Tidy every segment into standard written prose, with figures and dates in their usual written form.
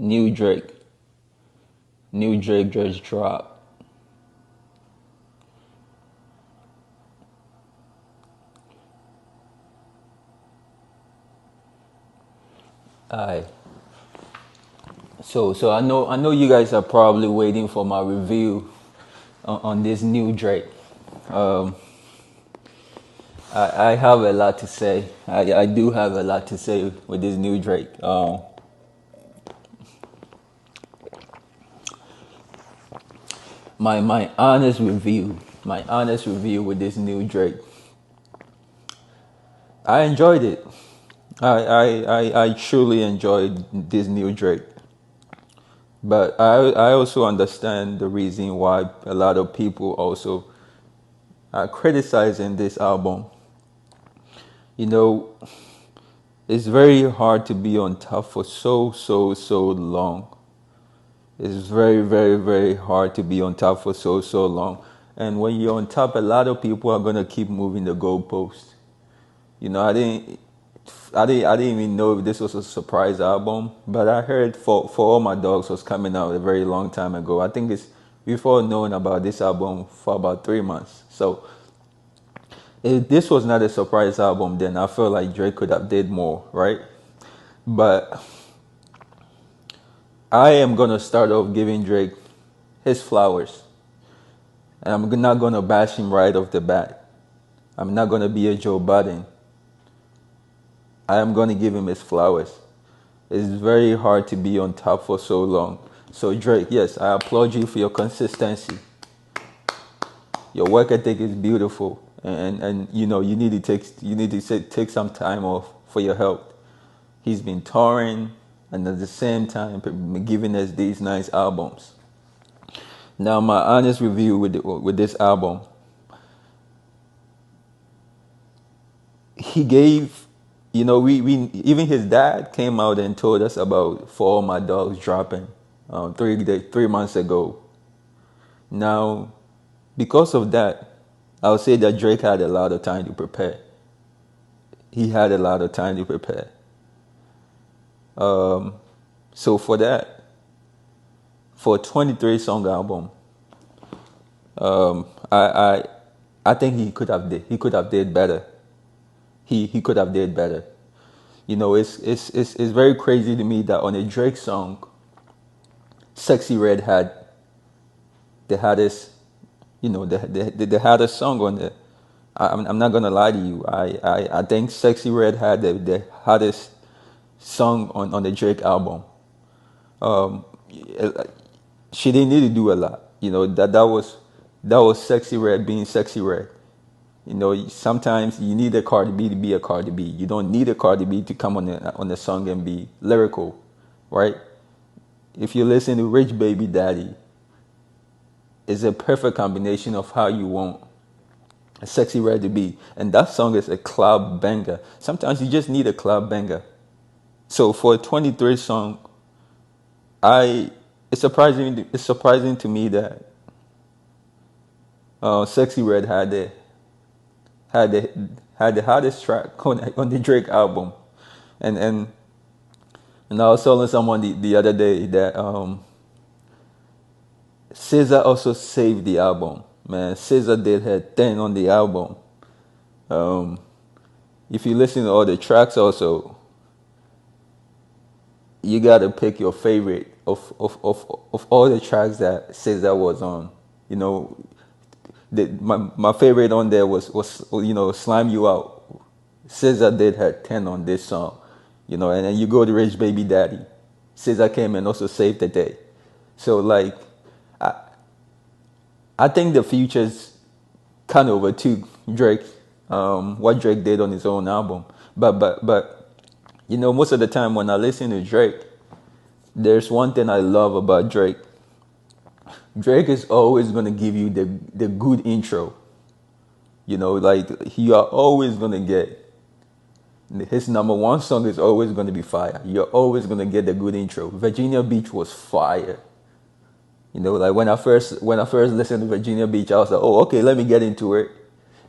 New Drake. New Drake just dropped. Alright. So I know you guys are probably waiting for my review on this new Drake. Um, I have a lot to say. I do have a lot to say with this new Drake. My honest review with this new Drake. I enjoyed it. I truly enjoyed this new Drake. But I also understand the reason why a lot of people also are criticizing this album. You know, it's very hard to be on top for so long. It's very hard to be on top for so long. And when you're on top, a lot of people are gonna keep moving the goalpost. You know, I didn't even know if this was a surprise album, but I heard for All My Dogs was coming out a very long time ago. I think it's before knowing about this album for about 3 months. So if this was not a surprise album, then I feel like Drake could have did more, right? But I am gonna start off giving Drake his flowers, and I'm not gonna bash him right off the bat. I'm not gonna be a Joe Budden. I am gonna give him his flowers. It's very hard to be on top for so long. So Drake, yes, I applaud you for your consistency. Your work ethic is beautiful, and you know you need to take some time off for your health. He's been touring, and at the same time giving us these nice albums. Now, my honest review with this album, he gave, we even his dad came out and told us about For All My Dogs dropping 3 months ago. Now, because of that, I would say that Drake had a lot of time to prepare. He had a lot of time to prepare. Um, so for that, for a 23 song album, um, I I I think he could have did better. He could have did better. It's very crazy to me that on a Drake song, Sexy Red had the hottest, the hottest song on there. I'm not gonna lie to you. I think Sexy Red had the hottest song on the Drake album. Um, she didn't need to do a lot. That was Sexy Red being Sexy Red. Sometimes you need a Cardi B to be a Cardi B. You don't need a Cardi B to come on the song and be lyrical, right? If you listen to Rich Baby Daddy, it's a perfect combination of how you want a Sexy Red to be, and that song is a club banger. Sometimes you just need a club banger. So for a 23 song, I it's surprising to me that Sexy Red had the had the hottest track on the Drake album, and and and I was telling someone the other day that SZA also saved the album. Man, SZA did her thing on the album. Um, if you listen to all the tracks, also you gotta pick your favorite of all the tracks that SZA was on. You know, my favorite on there was Slime You Out. SZA did her 10 on this song, and then you go to Rich Baby Daddy. SZA came and also saved the day. So like, I I think the Futures kind of overtook Drake, what Drake did on his own album. But most of the time when I listen to Drake, there's one thing I love about Drake. Drake is always gonna give you the good intro. Like you are always gonna get his number one song is always gonna be fire. You're always gonna get the good intro. Virginia Beach was fire. Like when I first listened to Virginia Beach, I was like, oh, okay, let me get into it.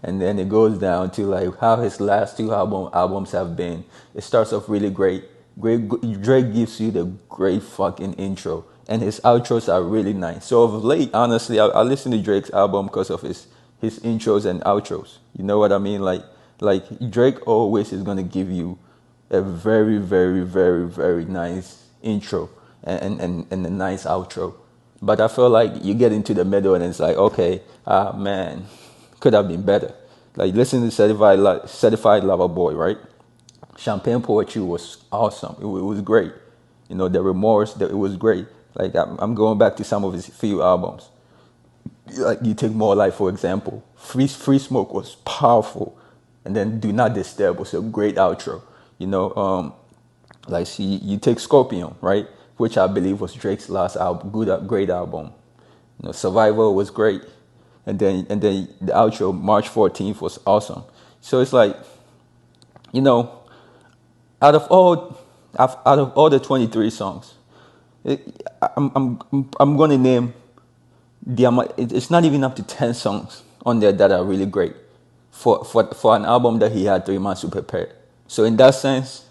And then it goes down to like how his last two albums have been. It starts off really great, Drake gives you the great fucking intro, and his outros are really nice. So of late, honestly, I listen to Drake's album because of his intros and outros. You know what I mean? Like Drake always is gonna give you a very, very, very, very nice intro and a nice outro. But I feel like you get into the middle and it's like, okay, man, could have been better. Like listen to Certified Lover Boy, right? Champagne Poetry was awesome. It was great. You know, the remorse, it was great. Like I'm going back to some of his few albums. Like you take More Life for example. Free Smoke was powerful, and then Do Not Disturb was a great outro. You know, like see, you take Scorpion, right, which I believe was Drake's last album, great album. You know, Survival was great, and then the outro March 14th was awesome. So it's like, you know, out of all out of all the 23 songs, I'm going to name the amount. It's not even up to 10 songs on there that are really great for an album that he had 3 months to prepare. So in that sense,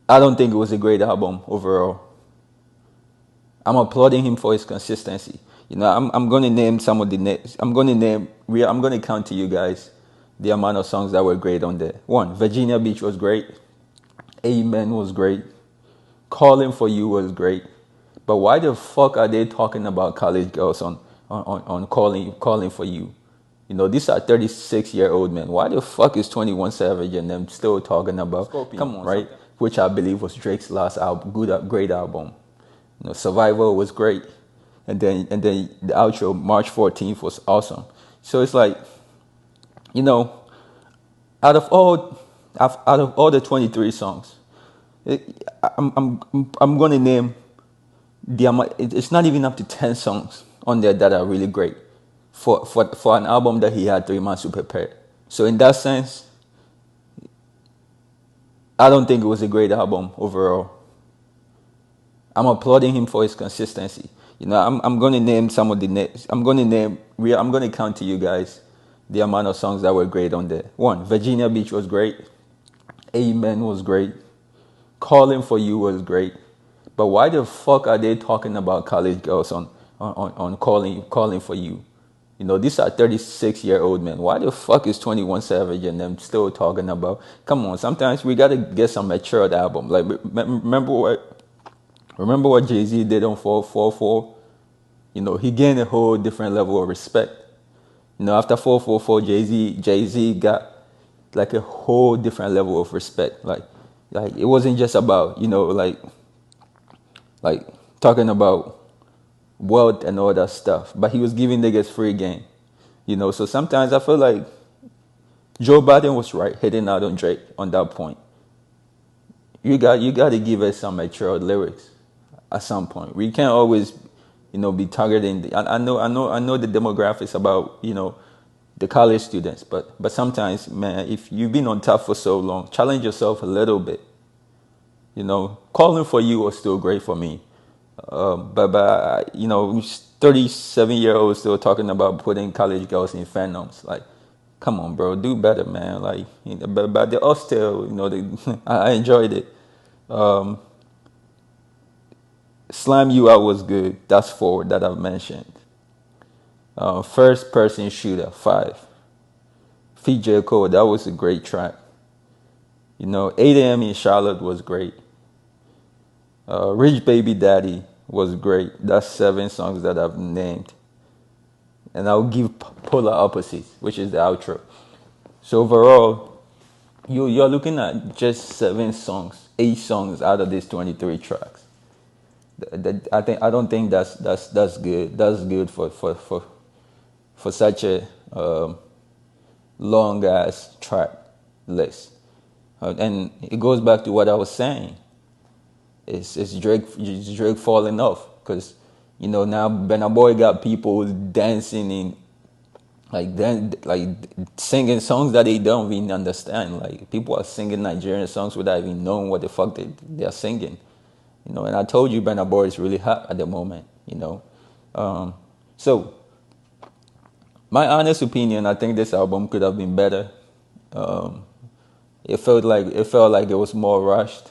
I don't think it was a great album overall. I'm applauding him for his consistency. You know, I'm going to name some of the names. I'm going to count to you guys the amount of songs that were great on there. One, Virginia Beach was great. Amen was great. Calling for You was great. But why the fuck are they talking about college girls on calling for you? You know, these are 36-year-old men. Why the fuck is 21 Savage and them still talking about Scorpion, come on, right? Something. Which I believe was Drake's last album, great album. You know, Survival was great. And then the outro, March 14th, was awesome. So it's like, you know, out of all the 23 songs, I'm going to name the amount. It's not even up to 10 songs on there that are really great for an album that he had 3 months to prepare. So in that sense, I don't think it was a great album overall. I'm applauding him for his consistency. You know, I'm going to name some of the names. I'm going to count to you guys the amount of songs that were great on there. One, Virginia Beach was great. Amen was great. Calling for You was great. But why the fuck are they talking about college girls on calling for you? You know, these are 36-year-old men. Why the fuck is 21 Savage and them still talking about? Come on, sometimes we gotta get some matured album. Like remember what Jay-Z did on 444? You know, he gained a whole different level of respect. You know, after 444, Jay-Z got like a whole different level of respect. Like it wasn't just about, you know, like talking about wealth and all that stuff, but he was giving niggas free game. You know, so sometimes I feel like Joe Biden was right hitting out on Drake on that point. You got to give us some mature lyrics at some point. We can't always, you know, be targeting. I know the demographics about, you know, the college students, but sometimes, man, if you've been on top for so long, challenge yourself a little bit. You know, Calling for You was still great for me, but you know, 37-year-olds still talking about putting college girls in fandoms. Like, come on, bro, do better, man. Like, you know, but they all still, you know, I enjoyed it. Slam You Out was good. That's 4 that I've mentioned. First Person Shooter, 5. Feat J. Cole, that was a great track. You know, 8 a.m. in Charlotte was great. Rich Baby Daddy was great. That's 7 songs that I've named. And I'll give Polar Opposites, which is the outro. So overall, you're looking at just 7 songs, 8 songs out of these 23 tracks. I don't think that's good. That's good for such a long ass track list. And it goes back to what I was saying. It's Drake falling off because, you know, now Burna Boy got people dancing in like singing songs that they don't even understand. Like people are singing Nigerian songs without even knowing what the fuck they are singing. You know, and I told you Burna Boy is really hot at the moment. You know, so my honest opinion, I think this album could have been better. it felt like it was more rushed.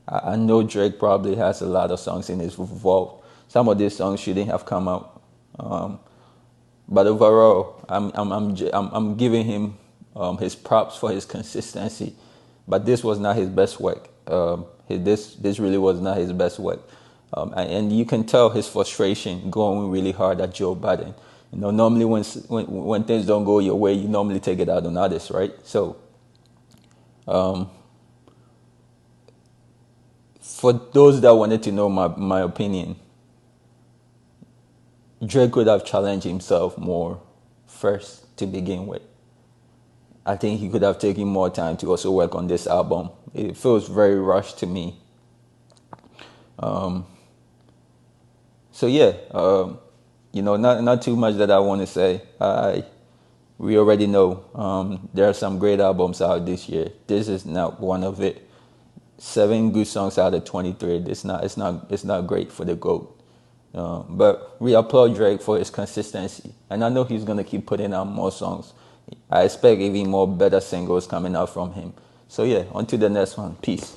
I know Drake probably has a lot of songs in his vault. Some of these songs shouldn't have come out. Um, but overall, I'm giving him his props for his consistency. But this was not his best work. This really was not his best work. And you can tell his frustration going really hard at Joe Biden. Normally when things don't go your way, you normally take it out on others, right? So for those that wanted to know my opinion, Drake could have challenged himself more first to begin with. I think he could have taken more time to also work on this album. It feels very rushed to me. So yeah, not too much that I want to say. We already know there are some great albums out this year. This is not one of it. 7 good songs out of 23. It's not great for the GOAT. But we applaud Drake for his consistency, and I know he's gonna keep putting out more songs. I expect even more better singles coming out from him. So yeah, on to the next one. Peace.